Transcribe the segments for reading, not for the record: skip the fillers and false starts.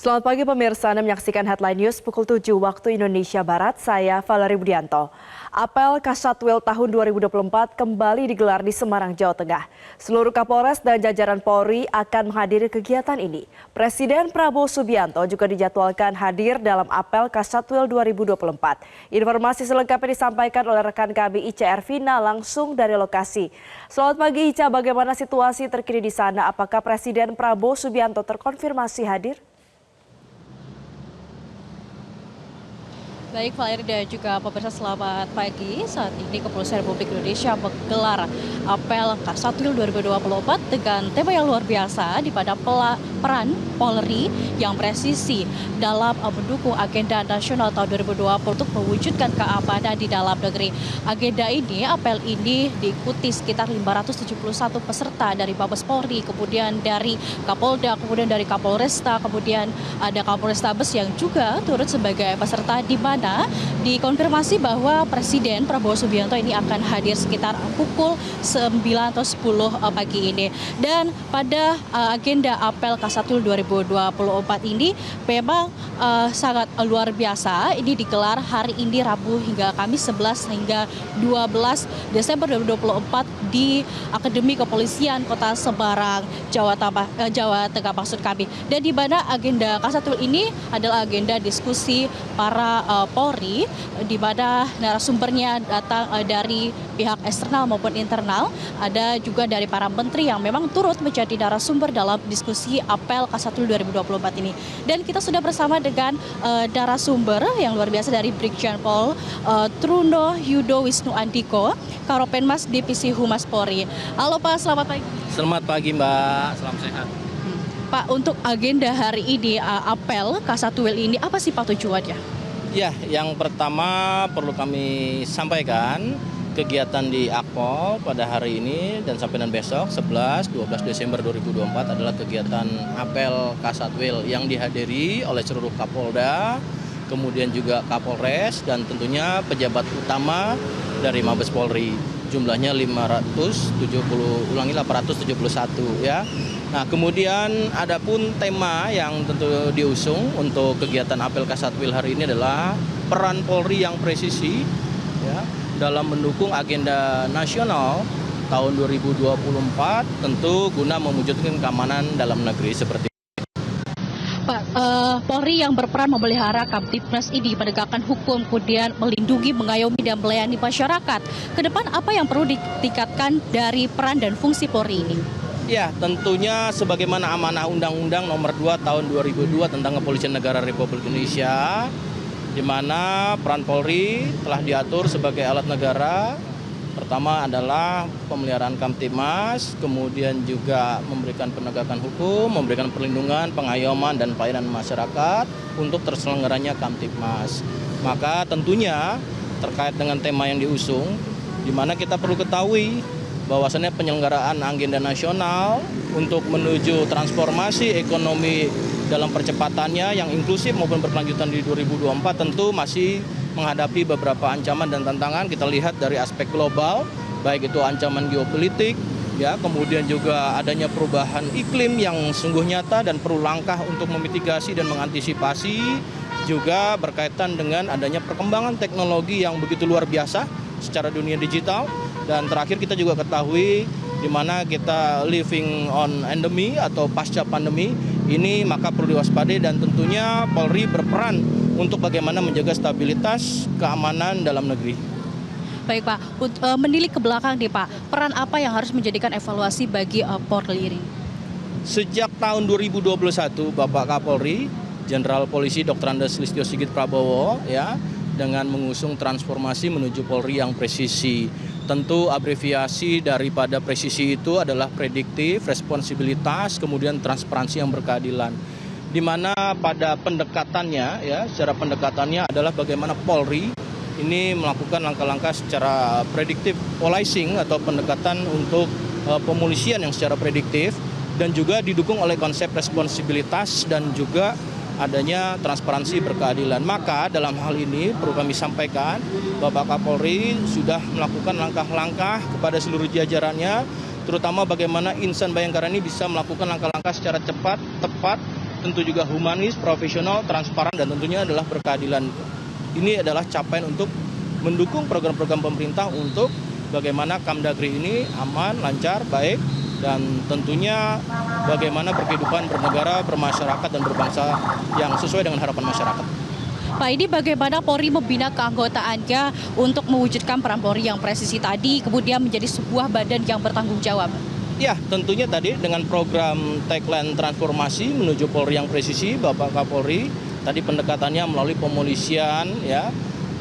Selamat pagi pemirsa, Anda menyaksikan Headline News pukul 7 waktu Indonesia Barat, saya Valerie Budianto. Apel Kasatwil tahun 2024 kembali digelar di Semarang, Jawa Tengah. Seluruh Kapolres dan jajaran Polri akan menghadiri kegiatan ini. Presiden Prabowo Subianto juga dijadwalkan hadir dalam Apel Kasatwil 2024. Informasi selengkapnya disampaikan oleh rekan kami Ica Ervina langsung dari lokasi. Selamat pagi Ica, bagaimana situasi terkini di sana? Apakah Presiden Prabowo Subianto terkonfirmasi hadir? Baik Valerie dan juga pemirsa, selamat pagi. Saat ini Kepolisian Republik Indonesia menggelar apel Kasatwil 2024 dengan tema yang luar biasa di mana peran Polri yang presisi dalam mendukung agenda nasional tahun 2020 untuk mewujudkan keamanan di dalam negeri. Agenda ini, apel ini diikuti sekitar 571 peserta dari Mabes Polri, kemudian dari Kapolda, kemudian dari Kapolresta, kemudian ada Kapolrestabes yang juga turut sebagai peserta, di mana dikonfirmasi bahwa Presiden Prabowo Subianto ini akan hadir sekitar pukul 9 atau 10 pagi ini. Dan pada agenda apel Kasatwil 2024 ini memang sangat luar biasa. Ini digelar hari ini Rabu hingga Kamis 11 hingga 12 Desember 2024 di Akademi Kepolisian Kota Semarang, Jawa Tengah maksud kami. Dan di mana agenda Kasatwil ini adalah agenda diskusi para Polri, di mana narasumbernya datang dari pihak eksternal maupun internal. Ada juga dari para menteri yang memang turut menjadi narasumber dalam diskusi apel Kasatwil 2024 ini. Dan kita sudah bersama dengan narasumber yang luar biasa dari Brigjen Pol Truno Yudo Wisnu Andiko, Karopenmas Divisi Humas Polri. Halo Pak, selamat pagi. Selamat pagi Mbak, salam sehat. Pak, untuk agenda hari ini apel Kasatwil ini apa sih Pak tujuannya? Ya, yang pertama perlu kami sampaikan, kegiatan di Akpol pada hari ini dan sampai dengan besok 11-12 Desember 2024 adalah kegiatan apel Kasatwil yang dihadiri oleh seluruh Kapolda, kemudian juga Kapolres dan tentunya pejabat utama dari Mabes Polri. Jumlahnya 871 ya. Nah, kemudian ada pun tema yang tentu diusung untuk kegiatan apel Kasatwil hari ini adalah peran Polri yang presisi ya dalam mendukung agenda nasional tahun 2024 tentu guna mewujudkan keamanan dalam negeri seperti Pak, Polri yang berperan memelihara Kamtibmas ini menegakkan hukum, kemudian melindungi, mengayomi, dan melayani masyarakat. Ke depan apa yang perlu ditingkatkan dari peran dan fungsi Polri ini? Ya, tentunya sebagaimana amanah Undang-Undang Nomor 2 Tahun 2002 tentang Kepolisian Negara Republik Indonesia, di mana peran Polri telah diatur sebagai alat negara. Pertama adalah pemeliharaan Kamtibmas, kemudian juga memberikan penegakan hukum, memberikan perlindungan, pengayoman, dan pelayanan masyarakat untuk terselenggaranya Kamtibmas. Maka tentunya terkait dengan tema yang diusung, di mana kita perlu ketahui bahwasannya penyelenggaraan agenda nasional untuk menuju transformasi ekonomi dalam percepatannya yang inklusif maupun berkelanjutan di 2024 tentu masih menghadapi beberapa ancaman dan tantangan. Kita lihat dari aspek global, baik itu ancaman geopolitik, ya, kemudian juga adanya perubahan iklim yang sungguh nyata dan perlu langkah untuk memitigasi dan mengantisipasi, juga berkaitan dengan adanya perkembangan teknologi yang begitu luar biasa secara dunia digital. Dan terakhir kita juga ketahui di mana kita living on endemi atau pasca pandemi ini, maka perlu diwaspadai dan tentunya Polri berperan untuk bagaimana menjaga stabilitas keamanan dalam negeri. Baik Pak, menilik ke belakang nih Pak, peran apa yang harus menjadikan evaluasi bagi Polri ini? Sejak tahun 2021 Bapak Kapolri, Jenderal Polisi Dr. Andes Listio Sigit Prabowo ya, dengan mengusung transformasi menuju Polri yang presisi. Tentu abreviasi daripada presisi itu adalah prediktif, responsibilitas, kemudian transparansi yang berkeadilan. Di mana pada pendekatannya ya, secara pendekatannya adalah bagaimana Polri ini melakukan langkah-langkah secara prediktif policing atau pendekatan untuk pemolisian yang secara prediktif dan juga didukung oleh konsep responsibilitas dan juga adanya transparansi berkeadilan. Maka dalam hal ini perlu kami sampaikan Bapak Kapolri sudah melakukan langkah-langkah kepada seluruh jajarannya, terutama bagaimana insan Bayangkara ini bisa melakukan langkah-langkah secara cepat, tepat, tentu juga humanis, profesional, transparan, dan tentunya adalah berkeadilan. Ini adalah capaian untuk mendukung program-program pemerintah untuk bagaimana Kamdagri ini aman, lancar, baik, dan tentunya bagaimana berkehidupan bernegara, bermasyarakat, dan berbangsa yang sesuai dengan harapan masyarakat. Pak, ini bagaimana Polri membina keanggotaannya untuk mewujudkan peran Polri yang presisi tadi, kemudian menjadi sebuah badan yang bertanggung jawab? Ya, tentunya tadi dengan program tagline transformasi menuju Polri yang presisi, Bapak Kapolri, tadi pendekatannya melalui pemolisian, ya,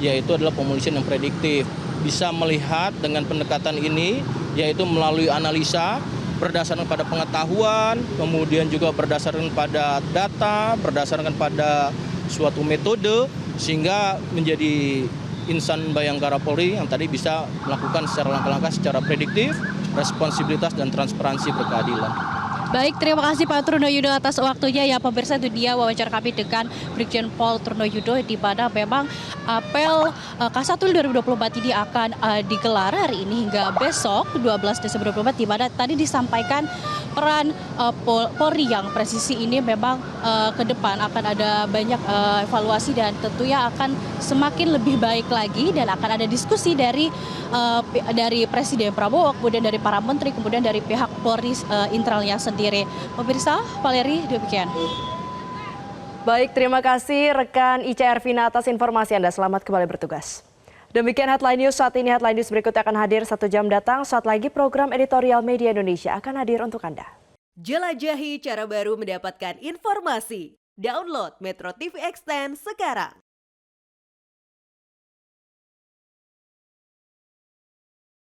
yaitu adalah pemolisian yang prediktif. Bisa melihat dengan pendekatan ini, yaitu melalui analisa, berdasarkan pada pengetahuan, kemudian juga berdasarkan pada data, berdasarkan pada suatu metode, sehingga menjadi insan Bayangkara Polri yang tadi bisa melakukan secara langkah-langkah secara prediktif, responsibilitas, dan transparansi berkeadilan. Baik, terima kasih Pak Trunoyudo atas waktunya ya. Pemirsa, itu dia wawancara kami dengan Brigjen Pol Trunoyudo, di mana memang apel K1 2024 ini akan digelar hari ini hingga besok 12 Desember 2024, di mana tadi disampaikan peran Polri yang presisi ini memang ke depan akan ada banyak evaluasi dan tentunya akan semakin lebih baik lagi, dan akan ada diskusi dari Presiden Prabowo, kemudian dari para menteri, kemudian dari pihak Polri internalnya sendiri. Pemirsa, Valeri, demikian. Baik, terima kasih rekan ICR Vina atas informasi Anda. Selamat kembali bertugas. Demikian Headline News saat ini. Headline News berikutnya akan hadir 1 jam datang. Saat lagi program editorial Media Indonesia akan hadir untuk Anda. Jelajahi cara baru mendapatkan informasi. Download Metro TV Extend sekarang.